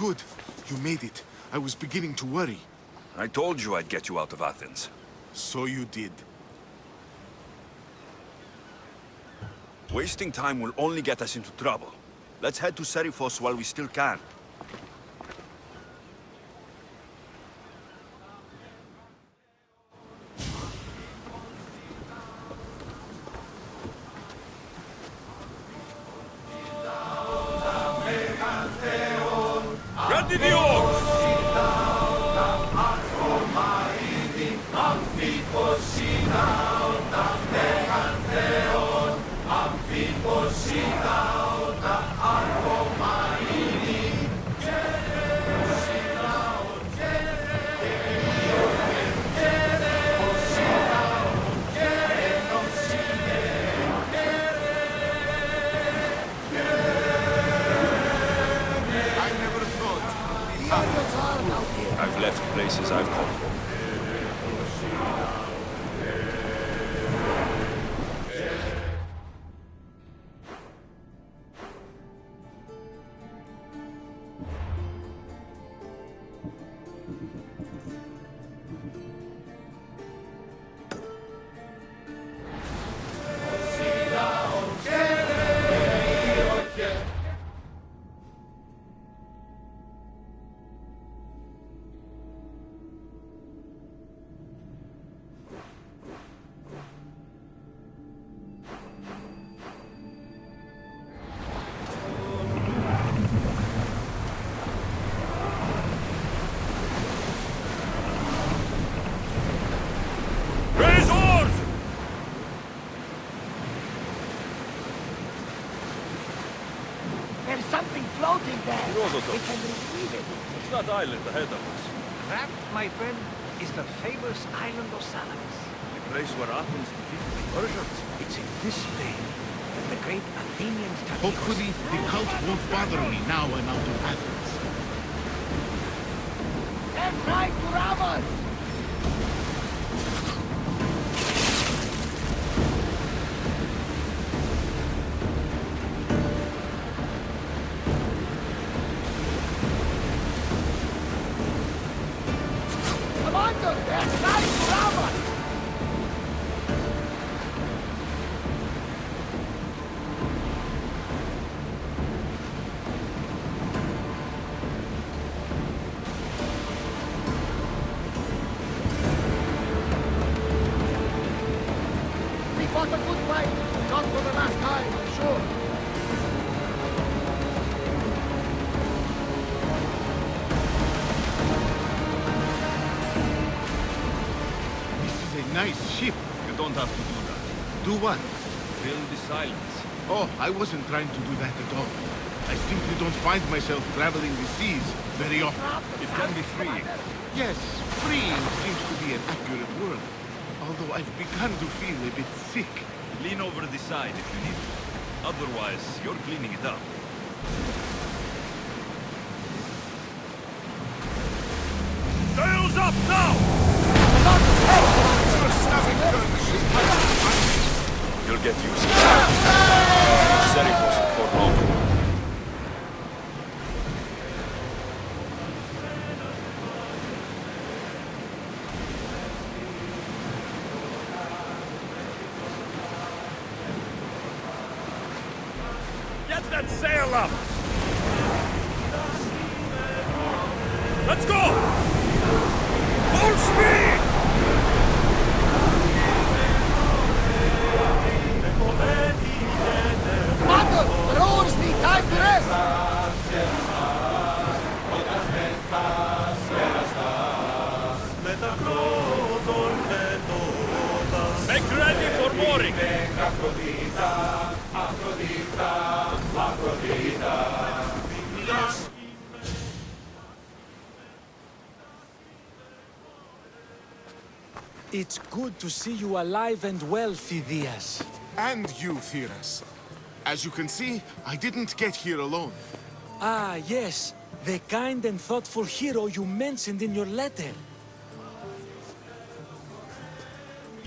Good. You made it. I was beginning to worry. I told you I'd get you out of Athens. So you did. Wasting time will only get us into trouble. Let's head to Seriphos while we still can. I've left places I've conquered. There's something floating there. We can retrieve it. It's that island ahead of us. That, my friend, is the famous island of Salamis. The place where Athens defeated the Persians. It's in this bay that the great Athenians took. Hopefully, the cult won't bother me now I'm out of Athens. They're trying to rob us! Commander, they're trying to rob us! We fought a good fight, not for the last time, I'm sure. This is a nice ship. You don't have to do that. Do what? Fill the silence. Oh, I wasn't trying to do that at all. I simply don't find myself traveling the seas very often. It can be freeing. Yes, freeing seems to be an accurate word. Although I've begun to feel a bit sick. Lean over the side if you need to. Otherwise, you're cleaning it up. Sails up now! You'll get used to it. Seriphos before long. Get that sail up! Let's go! Full speed! Commander, the rowers need time to rest! Make ready for mooring! It's good to see you alive and well, Phidias. And you, Theras. As you can see, I didn't get here alone. Ah, yes. The kind and thoughtful hero you mentioned in your letter.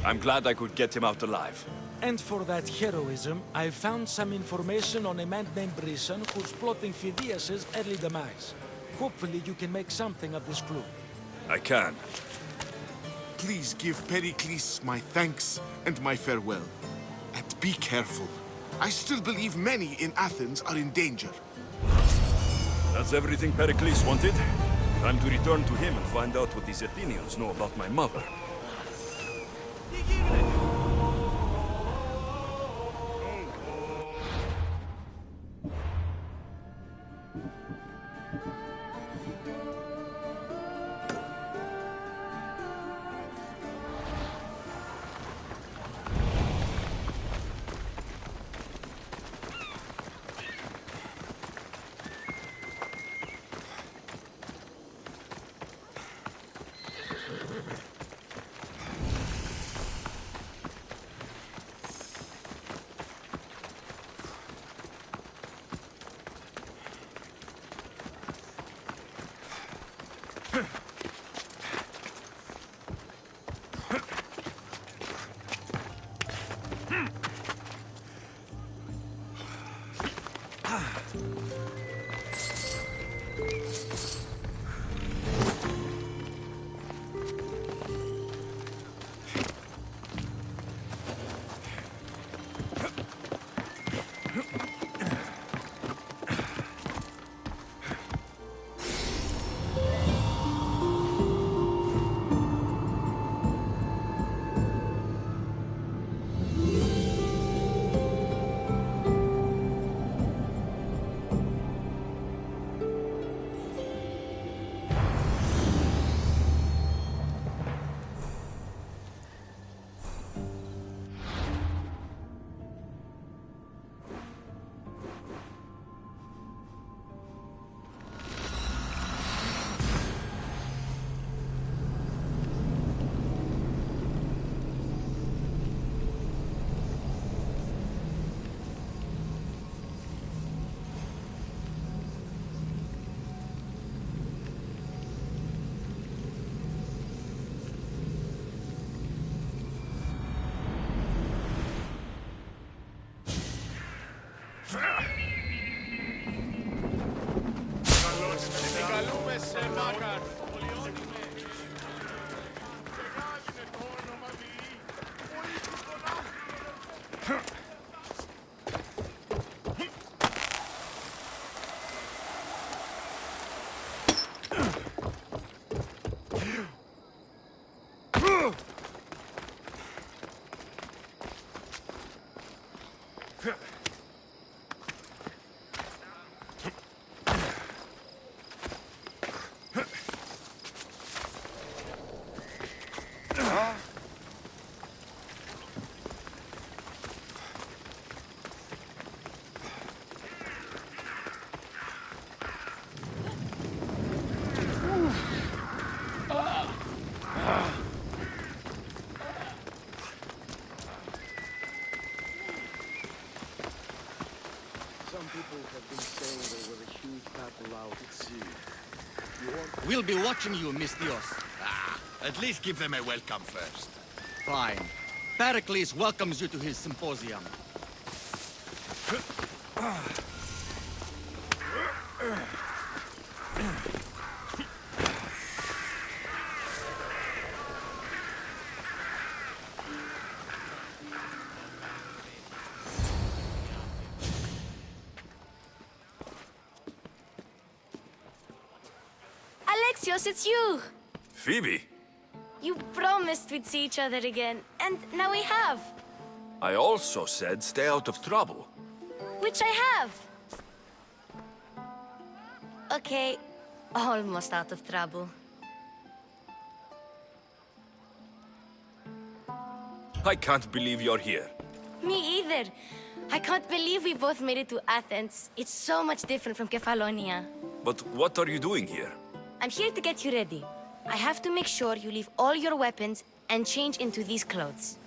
I'm glad I could get him out alive. And for that heroism, I found some information on a man named Brisson who's plotting Phidias' early demise. Hopefully you can make something of this crew. I can. Please give Pericles my thanks and my farewell. And be careful. I still believe many in Athens are in danger. That's everything Pericles wanted. Time to return to him and find out what these Athenians know about my mother. Some people have been saying there was a huge battle out at sea. We'll be watching you, Misthios. At least give them a welcome first. Fine. Pericles welcomes you to his symposium. Alexios, it's you! Phoebe, You promised we'd see each other again, and now we have. I also said stay out of trouble. Which I have. Okay, almost out of trouble. I can't believe you're here. Me either. I can't believe we both made it to Athens. It's so much different from Kefalonia. But what are you doing here? I'm here to get you ready. I have to make sure you leave all your weapons and change into these clothes.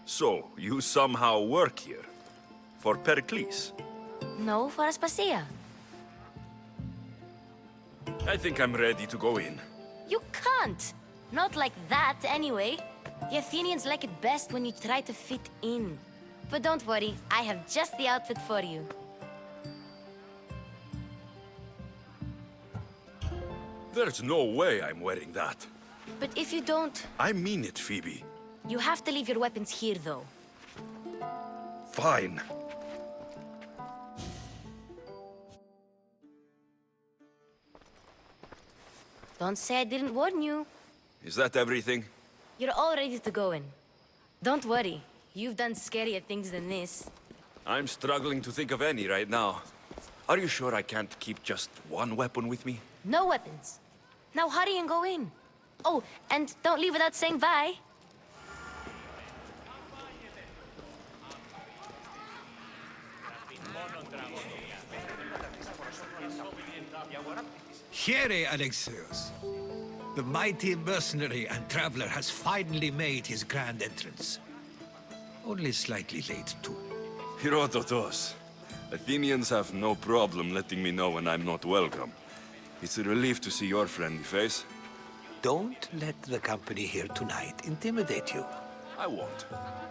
So, you somehow work here? For Pericles? No, for Aspasia. I think I'm ready to go in. You can't. Not like that, anyway. The Athenians like it best when you try to fit in. But don't worry, I have just the outfit for you. There's no way I'm wearing that. But if you don't, I mean it, Phoebe. you have to leave your weapons here, though. Fine. Don't say I didn't warn you. Is that everything? You're all ready to go in. Don't worry. You've done scarier things than this. I'm struggling to think of any right now. Are you sure I can't keep just one weapon with me? No weapons. Now hurry and go in. Oh, and don't leave without saying bye. Here, Alexios. The mighty mercenary and traveler has finally made his grand entrance. Only slightly late, too. Herodotus. Athenians have no problem letting me know when I'm not welcome. It's a relief to see your friendly face. Don't let the company here tonight intimidate you. I won't.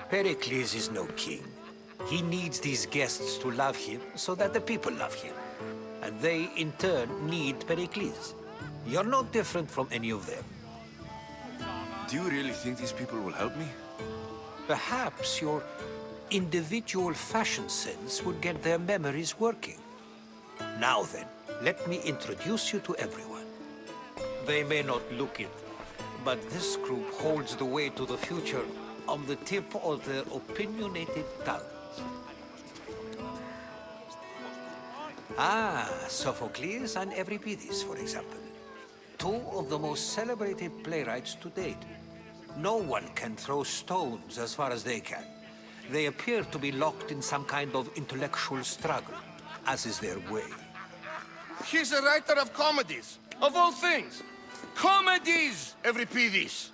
Pericles is no king. He needs these guests to love him so that the people love him. And they, in turn, need Pericles. You're no different from any of them. Do you really think these people will help me? Perhaps your individual fashion sense would get their memories working. Now then, let me introduce you to everyone. They may not look it, but this group holds the way to the future on the tip of their opinionated tongues. Ah, Sophocles and Euripides, for example. Two of the most celebrated playwrights to date. No one can throw stones as far as they can. They appear to be locked in some kind of intellectual struggle, as is their way. He's a writer of comedies, of all things. Comedies, Euripides.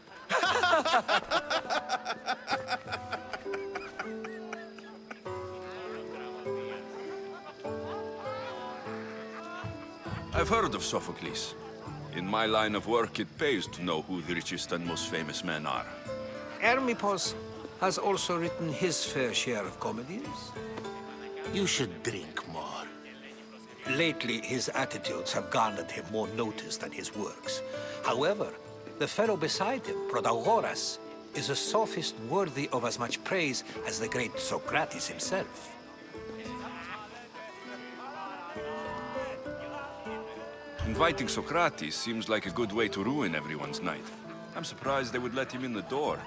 I've heard of Sophocles. In my line of work, it pays to know who the richest and most famous men are. Hermippos has also written his fair share of comedies. You should drink more. Lately, his attitudes have garnered him more notice than his works. However, the fellow beside him, Protagoras, is a sophist worthy of as much praise as the great Socrates himself. Inviting Socrates seems like a good way to ruin everyone's night. I'm surprised they would let him in the door.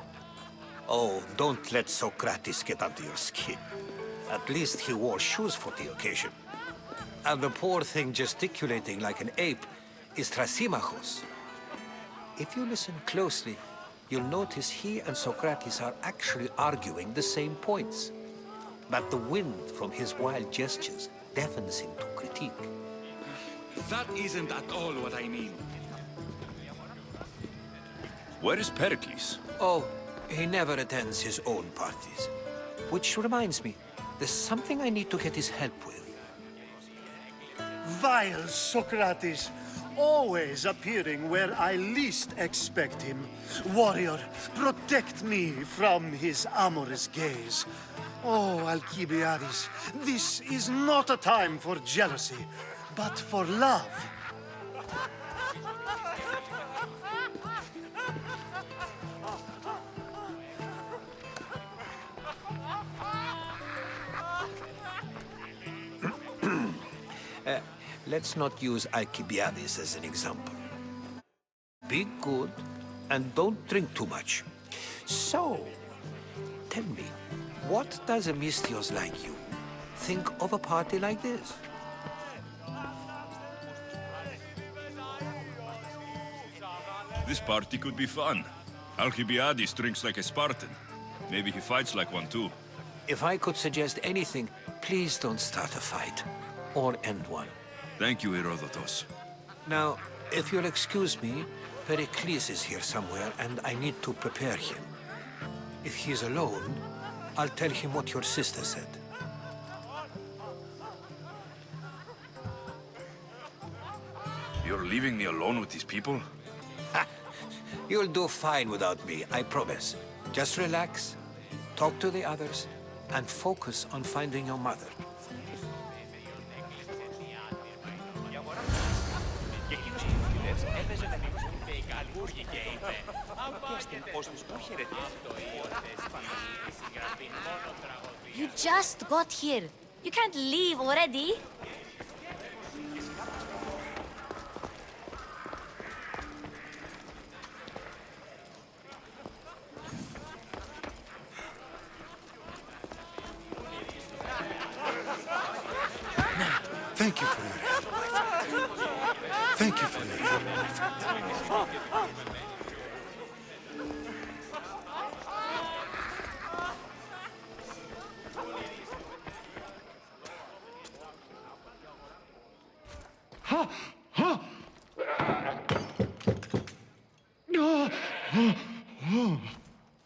Oh, don't let Socrates get under your skin. At least he wore shoes for the occasion. And the poor thing gesticulating like an ape is Thrasymachos. If you listen closely, you'll notice he and Socrates are actually arguing the same points. But the wind from his wild gestures deafens him to critique. That isn't at all what I mean. Where is Pericles? Oh, he never attends his own parties. Which reminds me, there's something I need to get his help with. Vile Socrates, always appearing where I least expect him. Warrior, protect me from his amorous gaze. Oh, Alcibiades, this is not a time for jealousy, but for love. Let's not use Alcibiades as an example. Be good and don't drink too much. So, tell me, what does a Misthios like you think of a party like this? This party could be fun. Alcibiades drinks like a Spartan. Maybe he fights like one too. If I could suggest anything, please don't start a fight or end one. Thank you, Herodotus. Now, if you'll excuse me, Pericles is here somewhere and I need to prepare him. If he's alone, I'll tell him what your sister said. You're leaving me alone with these people? You'll do fine without me, I promise. Just relax, talk to the others, and focus on finding your mother. Και εκείνος του Φιλές έπαιζε You just got here. You can't leave already. Thank you for your help, my friend. Thank you for your help, my friend.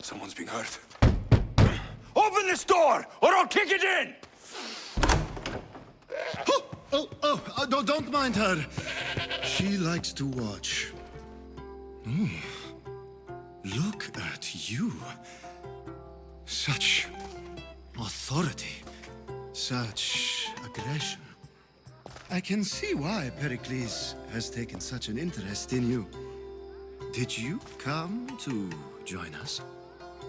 Someone's being hurt. Open this door, or I'll kick it in! Don't mind her. She likes to watch. Look at you. Such authority. Such aggression. I can see why Pericles has taken such an interest in you. Did you come to join us?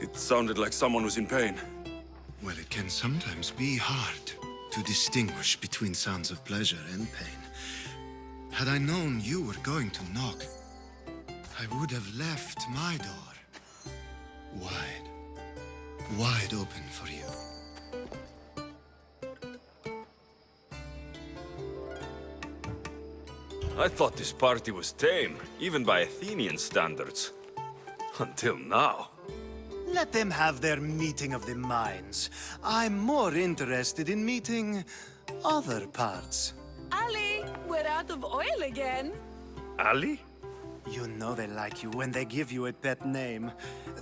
It sounded like someone was in pain. Well, it can sometimes be hard to distinguish between sounds of pleasure and pain. Had I known you were going to knock, I would have left my door wide open for you. I thought this party was tame, even by Athenian standards. Until now. Let them have their meeting of the minds. I'm more interested in meeting other parts. Ali, we're out of oil again. Ali? You know they like you when they give you a pet name.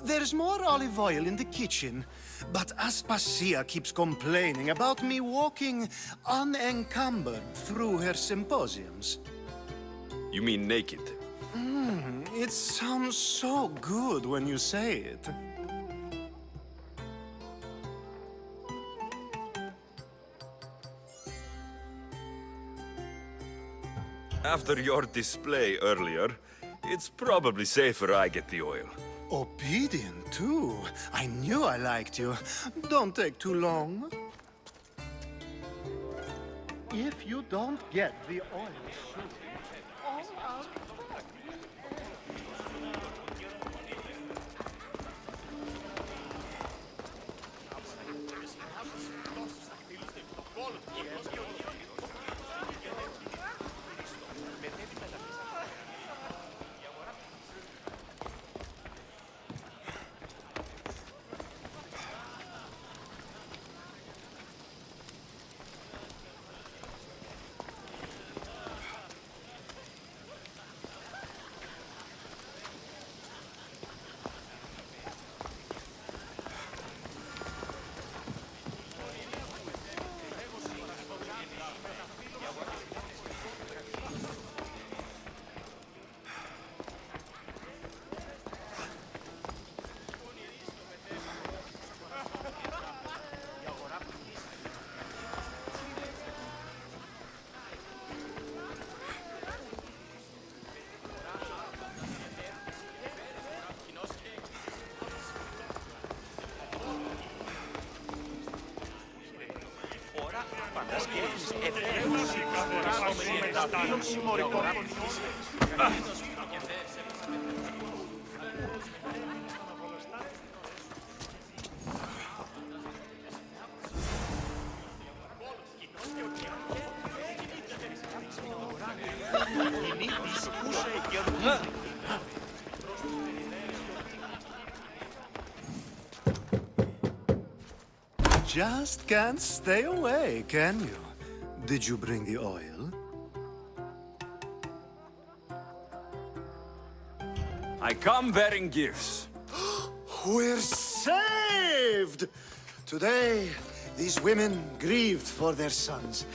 There's more olive oil in the kitchen, but Aspasia keeps complaining about me walking unencumbered through her symposiums. You mean naked? It sounds so good when you say it. After your display earlier, it's probably safer I get the oil. Obedient, too. I knew I liked you. Don't take too long. If you don't get the oil soon, all out. Just can't stay away, can you? Did you bring the oil? I come bearing gifts. We're saved! Today, these women grieved for their sons,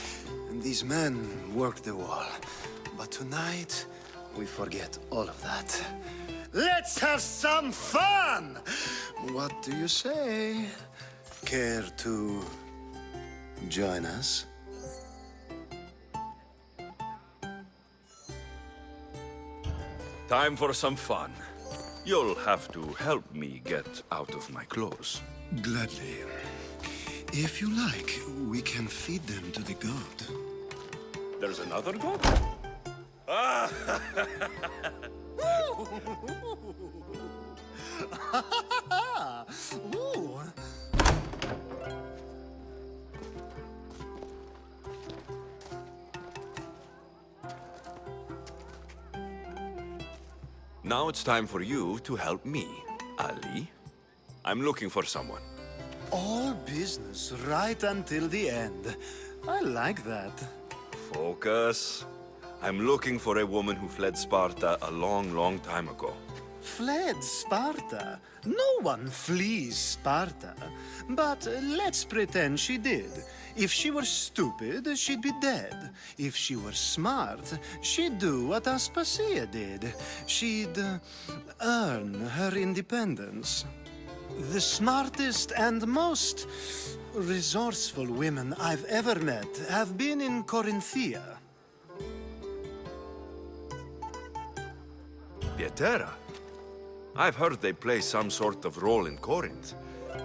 and these men worked the wall. But tonight, we forget all of that. Let's have some fun! What do you say? Care to join us? Time for some fun. You'll have to help me get out of my clothes. Gladly. If you like, we can feed them to the god. There's another god? Ooh. Now it's time for you to help me, Ali. I'm looking for someone. All business right until the end. I like that. Focus. I'm looking for a woman who fled Sparta a long, long time ago. Fled Sparta? No one flees Sparta. But let's pretend she did. If she were stupid, she'd be dead. If she were smart, she'd do what Aspasia did. She'd earn her independence. The smartest and most resourceful women I've ever met have been in Corinthia. Pietera? I've heard they play some sort of role in Corinth,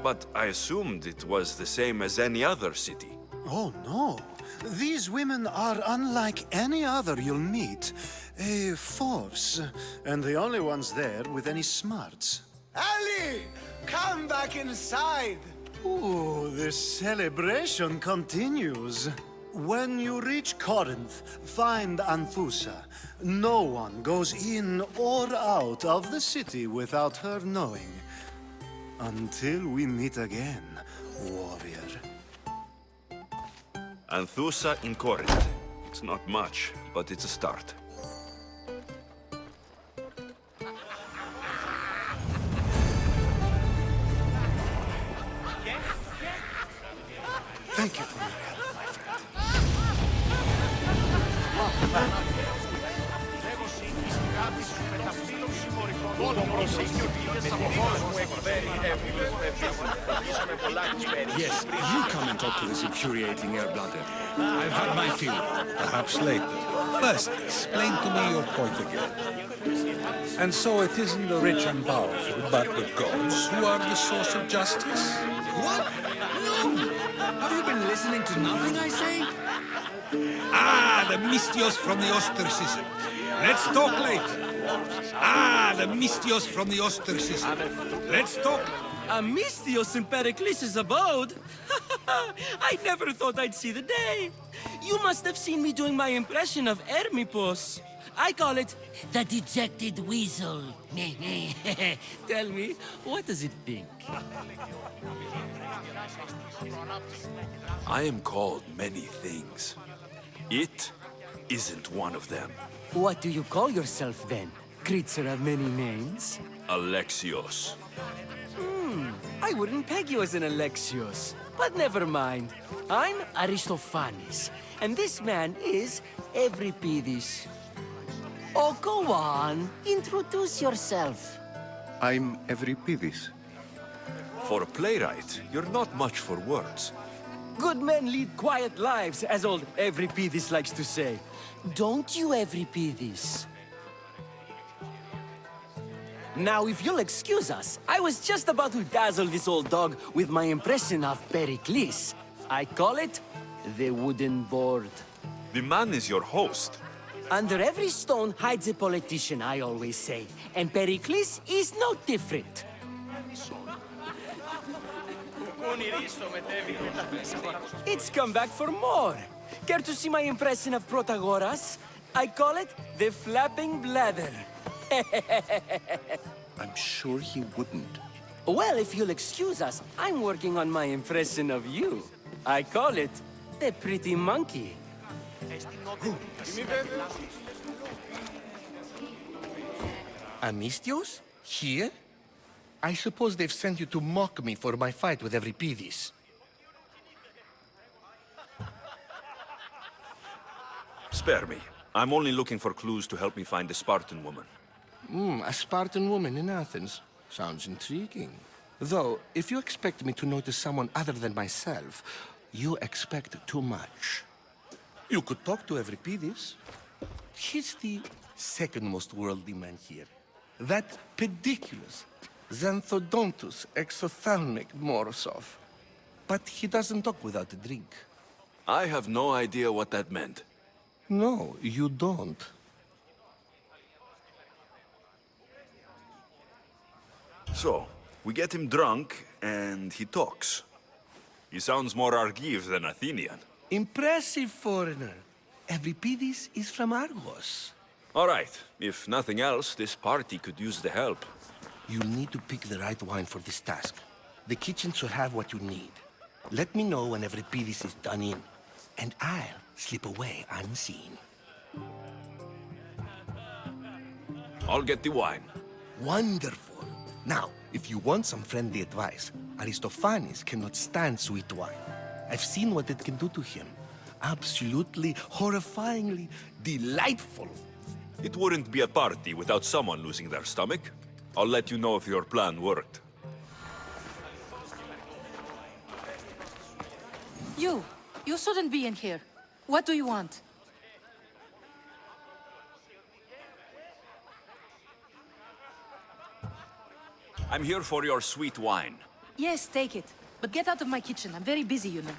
but I assumed it was the same as any other city. Oh, no. These women are unlike any other you'll meet. A force, and the only ones there with any smarts. Ali! Come back inside! Ooh, the celebration continues. When you reach Corinth, find Anthusa. No one goes in or out of the city without her knowing. Until we meet again, warrior. Anthusa in Corinth. It's not much, but it's a start. Thank you for your help, my friend. Yes, you come and talk to this infuriating air bladder. I've had my fill. Perhaps later. First, explain to me your point again. And so it isn't the rich and powerful, but the gods who are the source of justice? What? No! Have you been listening to nothing I say? Ah, the Mystios from the ostracism. Let's talk later. Ah, the Mystios from the ostracism. Let's talk. Amistios in Pericles' abode? I never thought I'd see the day. You must have seen me doing my impression of Hermippus. I call it the dejected weasel. Tell me, what does it think? I am called many things. It isn't one of them. What do you call yourself then? Creature of many names? Alexios. I wouldn't peg you as an Alexios, but never mind. I'm Aristophanes, and this man is Euripides. Oh, go on. Introduce yourself. I'm Euripides. For a playwright, you're not much for words. Good men lead quiet lives, as old Euripides likes to say. Don't you, Euripides? Now, if you'll excuse us, I was just about to dazzle this old dog with my impression of Pericles. I call it the wooden board. The man is your host. Under every stone hides a politician, I always say. And Pericles is no different. It's come back for more. Care to see my impression of Protagoras? I call it the flapping bladder. I'm sure he wouldn't. Well, if you'll excuse us, I'm working on my impression of you. I call it the pretty monkey. Amistios? Here? I suppose they've sent you to mock me for my fight with Euripides. Spare me. I'm only looking for clues to help me find a Spartan woman. A Spartan woman in Athens. Sounds intriguing. Though, if you expect me to notice someone other than myself, you expect too much. You could talk to Euripides. He's the second most worldly man here. That pediculous Xanthodontus exophthalmic Morosov. But he doesn't talk without a drink. I have no idea what that meant. No, you don't. So, we get him drunk, and he talks. He sounds more Argiv than Athenian. Impressive, foreigner. Euripides is from Argos. All right, if nothing else, this party could use the help. You'll need to pick the right wine for this task. The kitchen should have what you need. Let me know when Euripides is done in, and I'll slip away unseen. I'll get the wine. Wonderful. Now, if you want some friendly advice, Aristophanes cannot stand sweet wine. I've seen what it can do to him. Absolutely, horrifyingly delightful. It wouldn't be a party without someone losing their stomach. I'll let you know if your plan worked. You shouldn't be in here. What do you want? I'm here for your sweet wine. Yes, take it. But get out of my kitchen. I'm very busy, you know.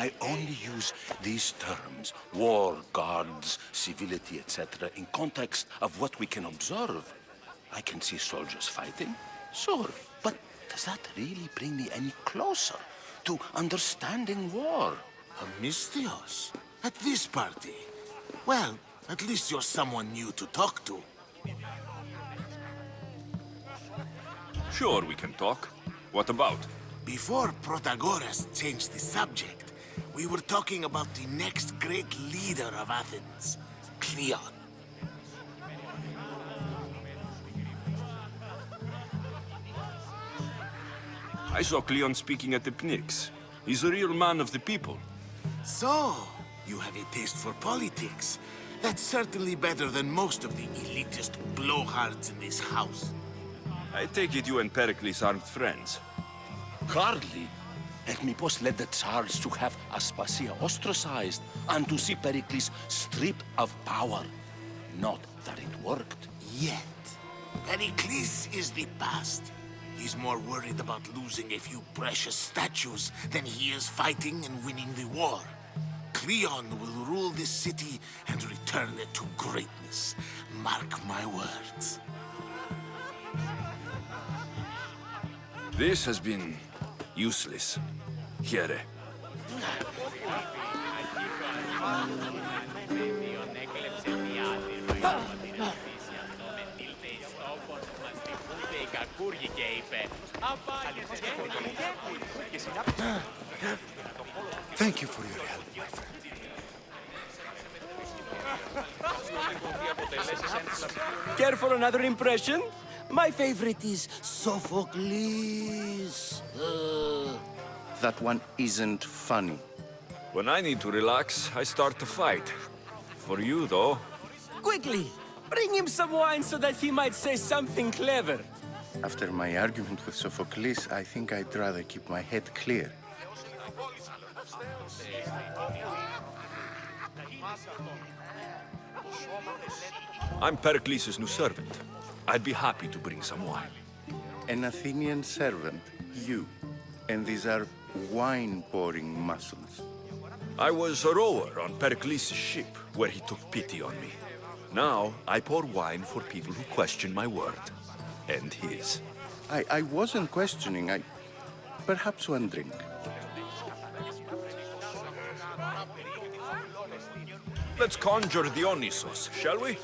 I only use these terms, war, gods, civility, etc., in context of what we can observe. I can see soldiers fighting, sure, but does that really bring me any closer to understanding war? Amistios? At this party? Well, at least you're someone new to talk to. Sure, we can talk. What about? Before Protagoras changed the subject, we were talking about the next great leader of Athens, Cleon. I saw Cleon speaking at the Pnyx. He's a real man of the people. So, you have a taste for politics. That's certainly better than most of the elitist blowhards in this house. I take it you and Pericles aren't friends. Hardly. Hermippos led the Tsars to have Aspasia ostracized and to see Pericles stripped of power. Not that it worked. Yet. Pericles is the past. He's more worried about losing a few precious statues than he is fighting and winning the war. Cleon will rule this city and return it to greatness. Mark my words. This has been useless. Here. Thank you for your help, my friend. Care for another impression? My favorite is Sophocles. That one isn't funny. When I need to relax, I start to fight. For you, though. Quickly, bring him some wine so that he might say something clever. After my argument with Sophocles, I think I'd rather keep my head clear. I'm Pericles' new servant. I'd be happy to bring some wine. An Athenian servant, you. And these are wine-pouring muscles. I was a rower on Pericles' ship, where he took pity on me. Now, I pour wine for people who question my word. And his. I wasn't questioning. Perhaps one drink. Let's conjure Dionysos, shall we?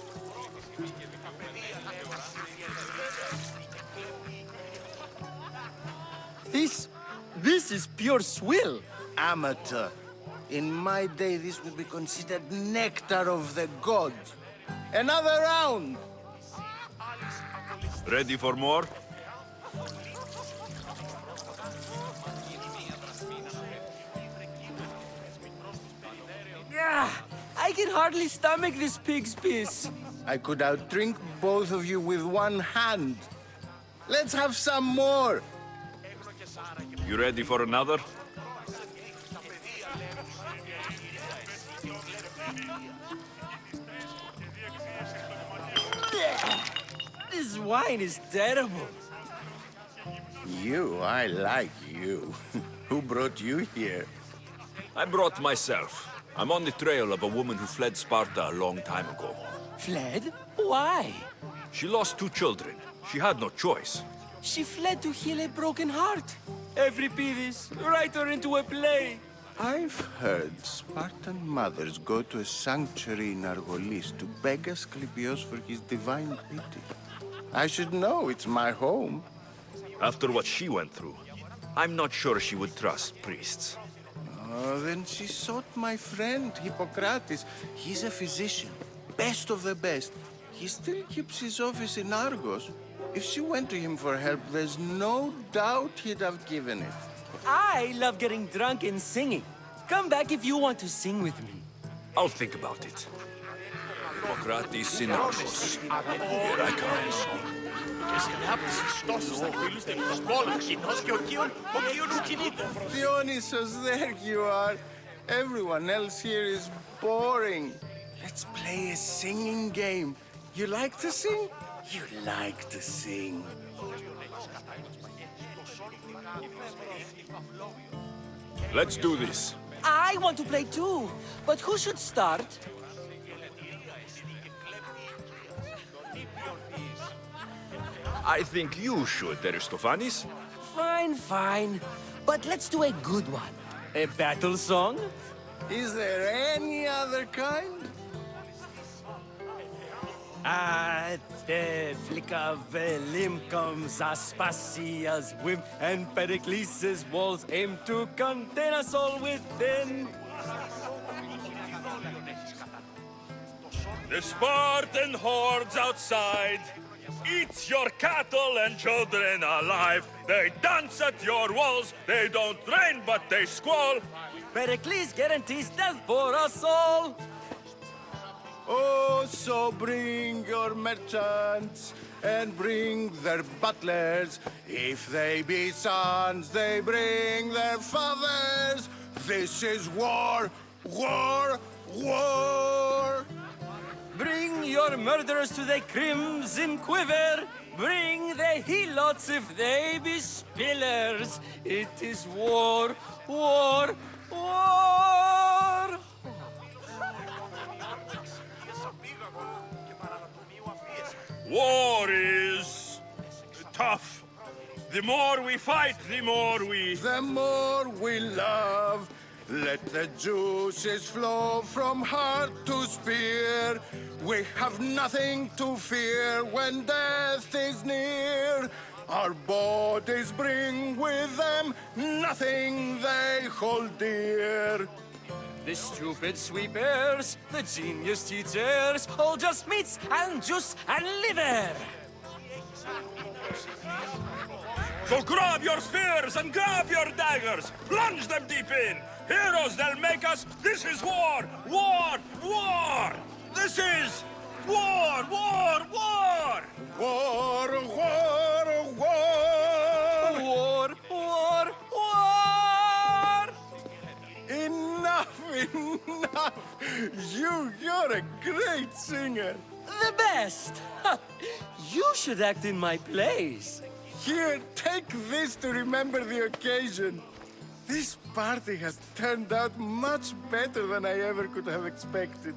This is pure swill. Amateur. In my day, this would be considered nectar of the gods. Another round! Ready for more? I can hardly stomach this pig's piss. I could outdrink both of you with one hand. Let's have some more. You ready for another? This wine is terrible. You, I like you. Who brought you here? I brought myself. I'm on the trail of a woman who fled Sparta a long time ago. Fled? Why? She lost 2 children. She had no choice. She fled to heal a broken heart. Every this, write her into a play. I've heard Spartan mothers go to a sanctuary in Argolis to beg Asclepios for his divine pity. I should know, it's my home. After what she went through, I'm not sure she would trust priests. Oh, then she sought my friend, Hippocrates. He's a physician, best of the best. He still keeps his office in Argos. If she went to him for help, there's no doubt he'd have given it. I love getting drunk and singing. Come back if you want to sing with me. I'll think about it. Hippocrates in Argos. Here I come. Dionysus, there you are. Everyone else here is boring. Let's play a singing game. You like to sing? You like to sing. Let's do this. I want to play too, but who should start? I think you should, Aristophanes. Fine, fine. But let's do a good one. A battle song? Is there any other kind? At the flick of a limb comes Aspasia's whim, and Pericles' walls aim to contain us all within. The Spartan hordes outside eat your cattle and children alive. They dance at your walls. They don't rain, but they squall. Pericles guarantees death for us all. Oh, so bring your merchants and bring their butlers. If they be sons, they bring their fathers. This is war, war, war. Bring your murderers to the crimson quiver. Bring the helots if they be spillers. It is war, war, war. War is tough. The more we fight, the more we... The more we love. Let the juices flow from heart to spear. We have nothing to fear when death is near. Our bodies bring with them nothing they hold dear. The stupid sweepers, the genius teachers, all just meats and juice and liver. So grab your spears and grab your daggers. Plunge them deep in. Heroes they'll make us. This is war, war, war. This is war, war, war. War, war, war. War, war, war. Enough, enough. You're a great singer. The best. You should act in my plays. Here, take this to remember the occasion. This party has turned out much better than I ever could have expected.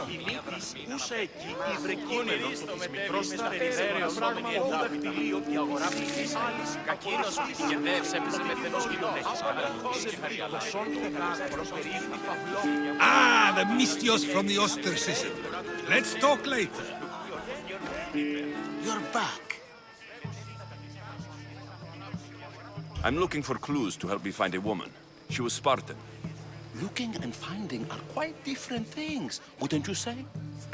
Η λύπης ούσα εκεί υβρεκείμενο που της μικρός της περιφέρειας σώμενη εντά κτηλίο και αγορά πηγής άλλης κακίνος και δεύς έπαιζε με θενός κοινωνέχης καταρχώς και χαριαλασόν και γράσπρος περίφθη παυλόγια. Ah, the Mystios from the ostracism. Let's talk later. You're back. I'm looking for clues to help me find a woman. She was Spartan. Looking and finding are quite different things, wouldn't you say?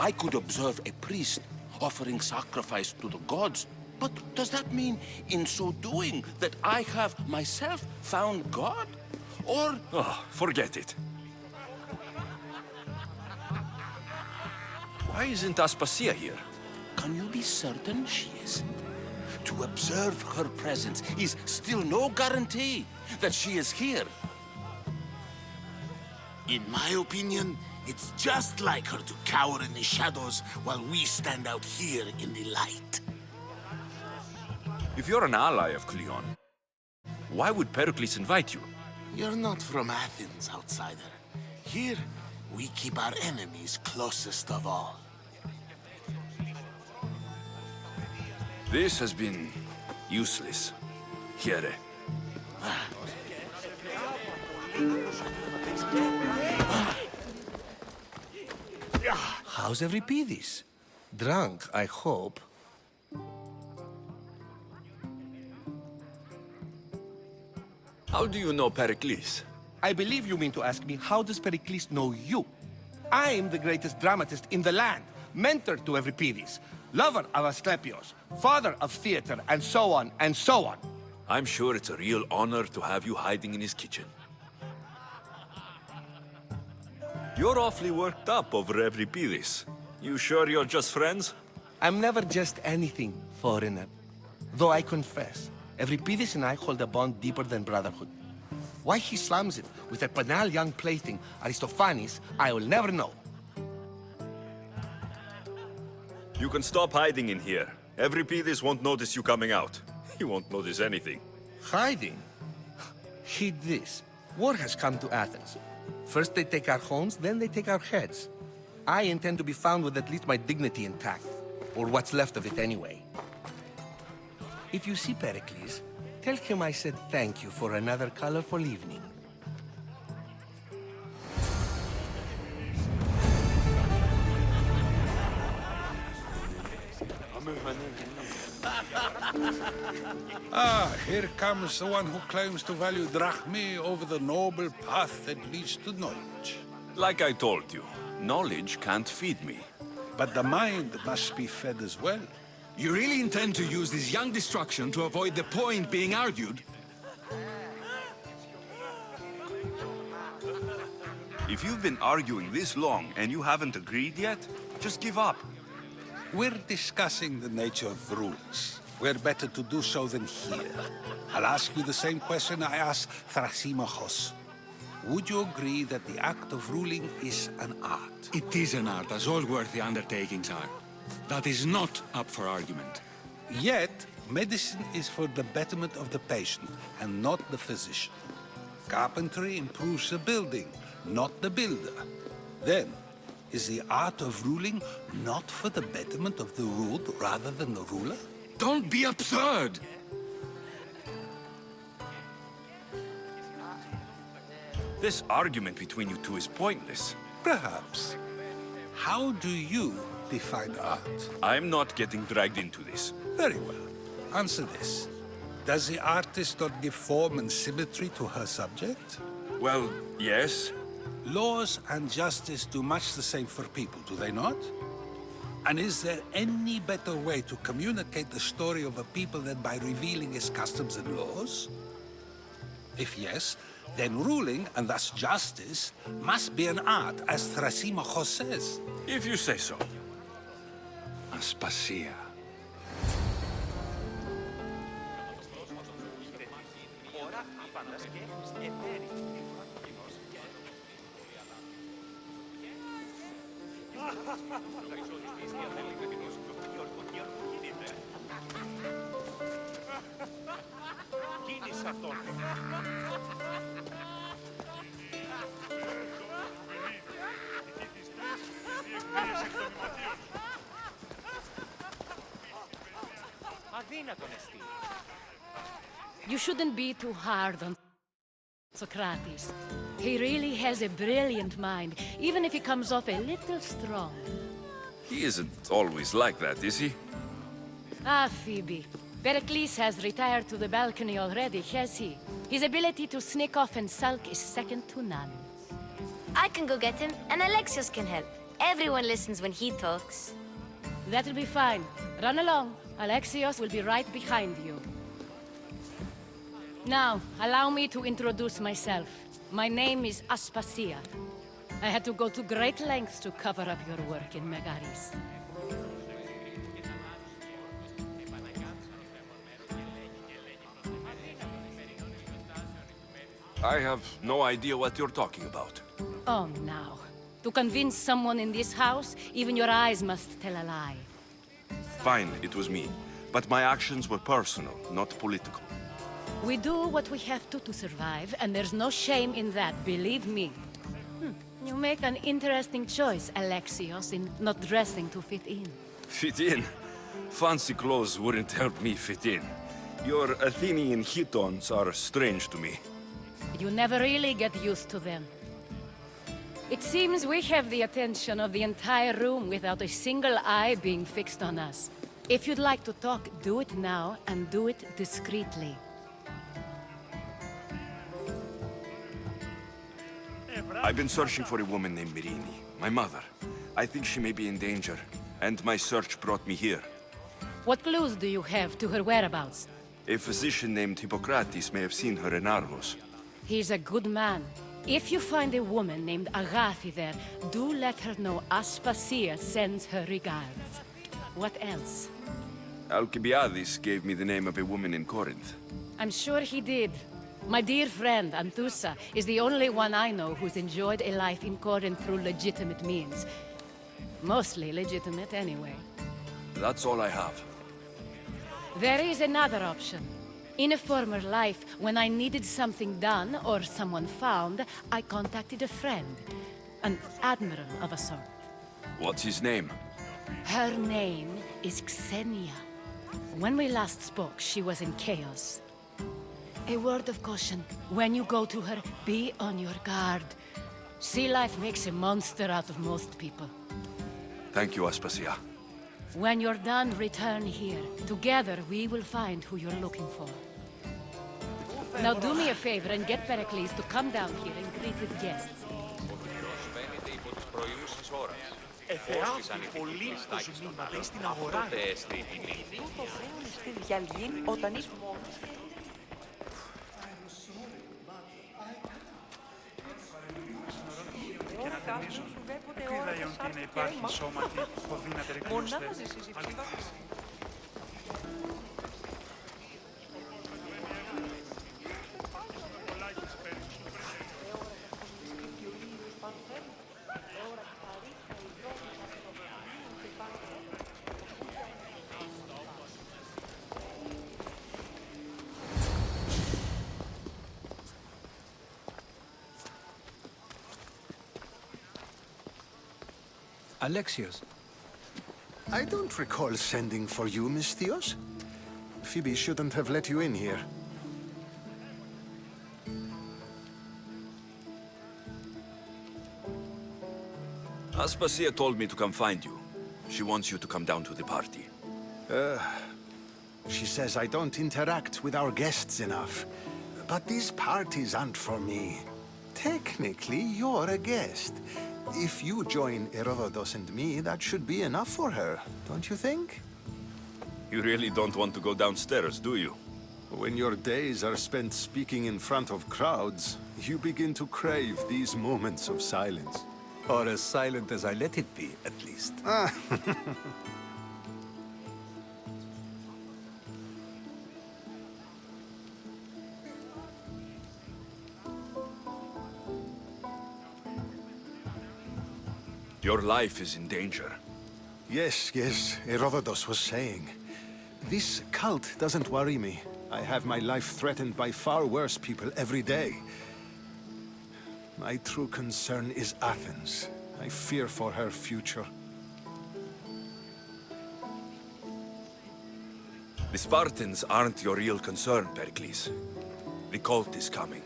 I could observe a priest offering sacrifice to the gods, but does that mean, in so doing, that I have myself found God? Or... Oh, forget it. Why isn't Aspasia here? Can you be certain she isn't? To observe her presence is still no guarantee that she is here. In my opinion, it's just like her to cower in the shadows while we stand out here in the light. If you're an ally of Cleon, why would Pericles invite you? You're not from Athens, outsider. Here, we keep our enemies closest of all. This has been useless. Here. How's Euripides? Drunk, I hope. How do you know Pericles? I believe you mean to ask me, how does Pericles know you? I am the greatest dramatist in the land, mentor to Euripides, lover of Asclepios, father of theater, and so on, and so on. I'm sure it's a real honor to have you hiding in his kitchen. You're awfully worked up over Euripides. You sure you're just friends? I'm never just anything, foreigner. Though I confess, Euripides and I hold a bond deeper than brotherhood. Why he slams it with a banal young plaything, Aristophanes, I will never know. You can stop hiding in here. Euripides won't notice you coming out. He won't notice anything. Hiding? Heed this. War has come to Athens. First they take our homes, then they take our heads. I intend to be found with at least my dignity intact. Or what's left of it anyway. If you see Pericles, tell him I said thank you for another colorful evening. Ah, here comes the one who claims to value drachmae over the noble path that leads to knowledge. Like I told you, knowledge can't feed me. But the mind must be fed as well. You really intend to use this young destruction to avoid the point being argued? If you've been arguing this long and you haven't agreed yet, just give up. We're discussing the nature of rules. Where better to do so than here? I'll ask you the same question I asked Thrasymachos. Would you agree that the act of ruling is an art? It is an art, as all worthy undertakings are. That is not up for argument. Yet, medicine is for the betterment of the patient and not the physician. Carpentry improves the building, not the builder. Then, is the art of ruling not for the betterment of the ruled rather than the ruler? Don't be absurd! This argument between you two is pointless. Perhaps. How do you define art? I'm not getting dragged into this. Very well. Answer this. Does the artist not give form and symmetry to her subject? Well, yes. Laws and justice do much the same for people, do they not? And is there any better way to communicate the story of a people than by revealing its customs and laws? If yes, then ruling, and thus justice, must be an art, as Thrasymachos says. If you say so. Aspasia. You shouldn't be too hard on Socrates. He really has a brilliant mind, even if he comes off a little strong. He isn't always like that, is he? Ah, Phoebe. Pericles has retired to the balcony already, has he? His ability to sneak off and sulk is second to none. I can go get him, and Alexios can help. Everyone listens when he talks. That'll be fine. Run along. Alexios will be right behind you. Now, allow me to introduce myself. My name is Aspasia. I had to go to great lengths to cover up your work in Megaris. I have no idea what you're talking about. Oh, now. To convince someone in this house, even your eyes must tell a lie. Fine, it was me. But my actions were personal, not political. We do what we have to survive, and there's no shame in that, believe me. You make an interesting choice, Alexios, in not dressing to fit in. Fit in? Fancy clothes wouldn't help me fit in. Your Athenian chitons are strange to me. You never really get used to them. It seems we have the attention of the entire room without a single eye being fixed on us. If you'd like to talk, do it now, and do it discreetly. I've been searching for a woman named Mirini, my mother. I think she may be in danger, and my search brought me here. What clues do you have to her whereabouts? A physician named Hippocrates may have seen her in Argos. He's a good man. If you find a woman named Agathi there, do let her know Aspasia sends her regards. What else? Alcibiades gave me the name of a woman in Corinth. I'm sure he did. My dear friend, Anthusa, is the only one I know who's enjoyed a life in Corinth through legitimate means. Mostly legitimate, anyway. That's all I have. There is another option. In a former life, when I needed something done or someone found, I contacted a friend. An admiral of a sort. What's his name? Her name is Xenia. When we last spoke, she was in chaos. A word of caution. When you go to her, be on your guard. Sea life makes a monster out of most people. Thank you, Aspasia. When you're done, return here. Together, we will find who you're looking for. Now do me a favor and get Pericles to come down here and greet his guests. Εφεράφει πολύ κοσμήματα στην αγορά. Το θέον στη διαλύν όταν είσαι μόνος. Και να τονίζω, είδα ότι να υπάρχει σώματι που δύναται ρεκνούστε. Alexios. I don't recall sending for you, Misthios. Phoebe shouldn't have let you in here. Aspasia told me to come find you. She wants you to come down to the party. She says I don't interact with our guests enough. But these parties aren't for me. Technically, you're a guest. If you join Herodotus and me, that should be enough for her, don't you think? You really don't want to go downstairs, do you? When your days are spent speaking in front of crowds, you begin to crave these moments of silence. Or as silent as I let it be, at least. Your life is in danger. Yes, Herodotus was saying. This cult doesn't worry me. I have my life threatened by far worse people every day. My true concern is Athens. I fear for her future. The Spartans aren't your real concern, Pericles. The cult is coming,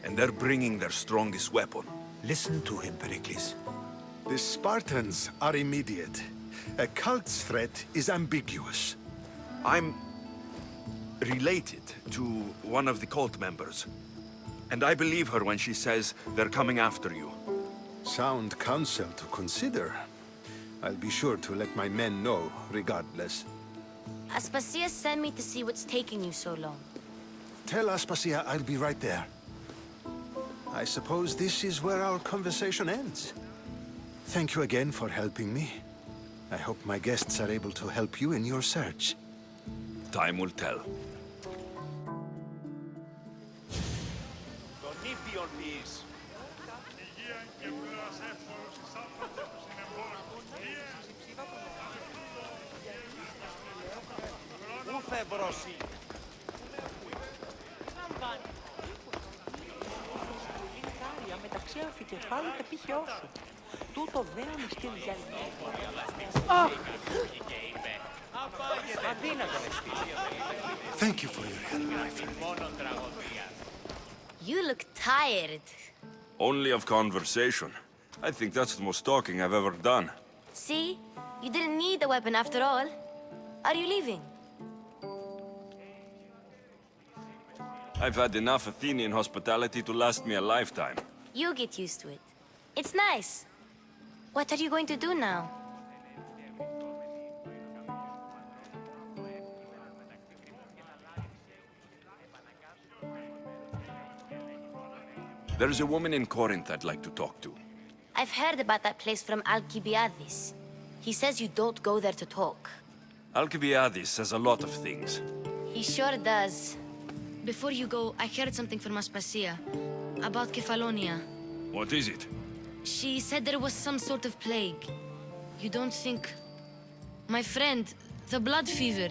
and they're bringing their strongest weapon. Listen to him, Pericles. The Spartans are immediate. A cult's threat is ambiguous. I'm related to one of the cult members. And I believe her when she says they're coming after you. Sound counsel to consider. I'll be sure to let my men know, regardless. Aspasia sent me to see what's taking you so long. Tell Aspasia I'll be right there. I suppose this is where our conversation ends. Thank you again for helping me. I hope my guests are able to help you in your search. Time will tell. Thank you for your help, my friend. You look tired. Only of conversation. I think that's the most talking I've ever done. See? You didn't need the weapon after all. Are you leaving? I've had enough Athenian hospitality to last me a lifetime. You get used to it. It's nice. What are you going to do now? There's a woman in Corinth I'd like to talk to. I've heard about that place from Alcibiades. He says you don't go there to talk. Alcibiades says a lot of things. He sure does. Before you go, I heard something from Aspasia about Kefalonia. What is it? She said there was some sort of plague. You don't think... My friend, the blood fever.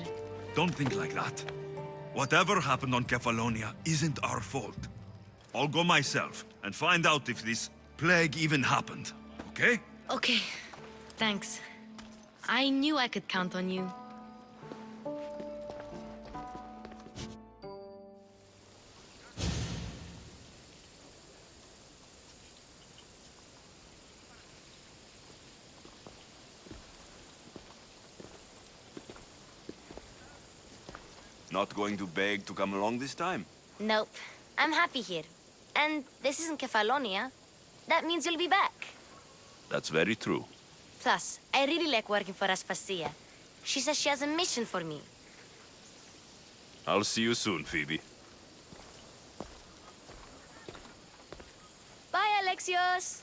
Don't think like that. Whatever happened on Kefalonia isn't our fault. I'll go myself and find out if this plague even happened, okay? Okay, thanks. I knew I could count on you. Not going to beg to come along this time? Nope. I'm happy here. And this isn't Kefalonia. That means you'll be back. That's very true. Plus, I really like working for Aspasia. She says she has a mission for me. I'll see you soon, Phoebe. Bye, Alexios!